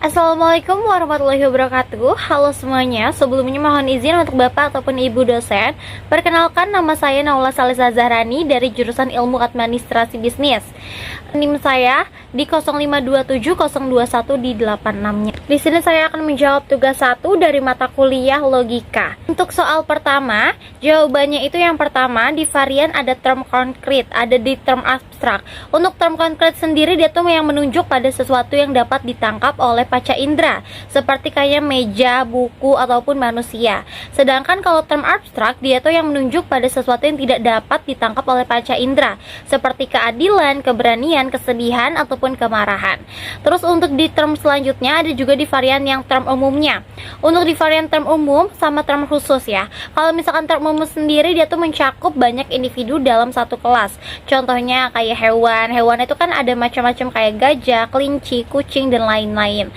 Assalamualaikum warahmatullahi wabarakatuh. Halo semuanya, sebelumnya mohon izin untuk Bapak ataupun Ibu dosen. Perkenalkan, nama saya Naula Salisa Zahrani dari jurusan Ilmu Administrasi Bisnis. NIM saya di 0527021 di 86-nya. Di sini saya akan menjawab tugas 1 dari mata kuliah logika. Untuk soal pertama, jawabannya itu yang pertama di varian ada term konkret, ada di term abstrak. Untuk term konkret sendiri dia tuh yang menunjuk pada sesuatu yang dapat ditangkap oleh panca indera, seperti kayak meja, buku, ataupun manusia. Sedangkan kalau term abstrak dia tuh yang menunjuk pada sesuatu yang tidak dapat ditangkap oleh panca indera, seperti keadilan, keberanian, kesedihan, ataupun kemarahan. Terus untuk di term selanjutnya ada juga di varian yang term umumnya. Untuk di varian term umum sama term khusus ya. Kalau misalkan term umum sendiri dia tuh mencakup banyak individu dalam satu kelas. Contohnya kayak hewan. Hewan itu kan ada macam-macam kayak gajah, kelinci, kucing, dan lain-lain.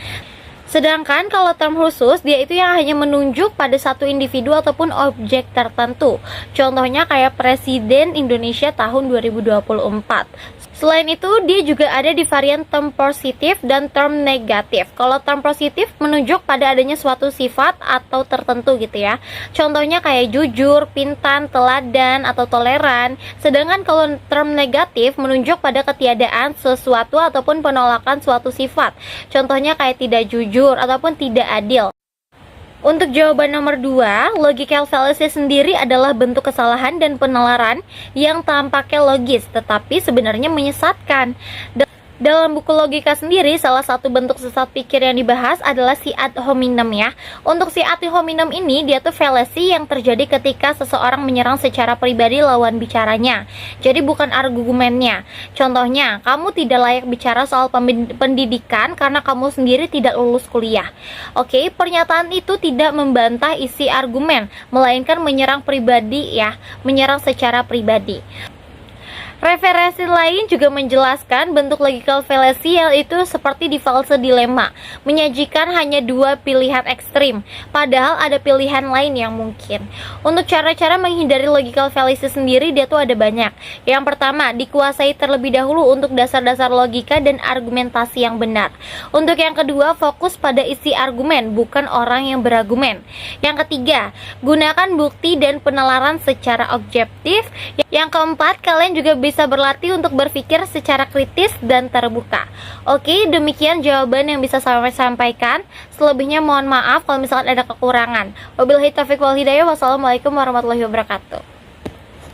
Sedangkan kalau term khusus dia itu yang hanya menunjuk pada satu individu ataupun objek tertentu. Contohnya kayak Presiden Indonesia tahun 2024. Selain itu, dia juga ada di varian term positif dan term negatif. Kalau term positif menunjuk pada adanya suatu sifat atau tertentu gitu ya. Contohnya kayak jujur, pintar, teladan, atau toleran. Sedangkan kalau term negatif menunjuk pada ketiadaan sesuatu ataupun penolakan suatu sifat. Contohnya kayak tidak jujur ataupun tidak adil. Untuk jawaban nomor 2, logical fallacy sendiri adalah bentuk kesalahan dan penalaran yang tampaknya logis tetapi sebenarnya menyesatkan. Dalam buku logika sendiri, salah satu bentuk sesat pikir yang dibahas adalah si ad hominem ya. Untuk si ad hominem ini, dia tuh fallacy yang terjadi ketika seseorang menyerang secara pribadi lawan bicaranya. Jadi bukan argumennya. Contohnya, kamu tidak layak bicara soal pendidikan karena kamu sendiri tidak lulus kuliah. Oke, pernyataan itu tidak membantah isi argumen, melainkan menyerang pribadi ya, menyerang secara pribadi. Referensi lain juga menjelaskan bentuk logical fallacy yaitu seperti di false dilemma, menyajikan hanya dua pilihan ekstrim, padahal ada pilihan lain yang mungkin. Untuk cara-cara menghindari logical fallacy sendiri dia tuh ada banyak. Yang pertama, dikuasai terlebih dahulu untuk dasar-dasar logika dan argumentasi yang benar. Untuk yang kedua, fokus pada isi argumen, bukan orang yang berargumen. Yang ketiga, gunakan bukti dan penalaran secara objektif. Yang keempat, kalian juga bisa berlatih untuk berpikir secara kritis dan terbuka. Oke, demikian jawaban yang bisa saya sampaikan. Selebihnya mohon maaf kalau misalkan ada kekurangan. Wabillahi taufiq wal hidayah. Wassalamualaikum warahmatullahi wabarakatuh.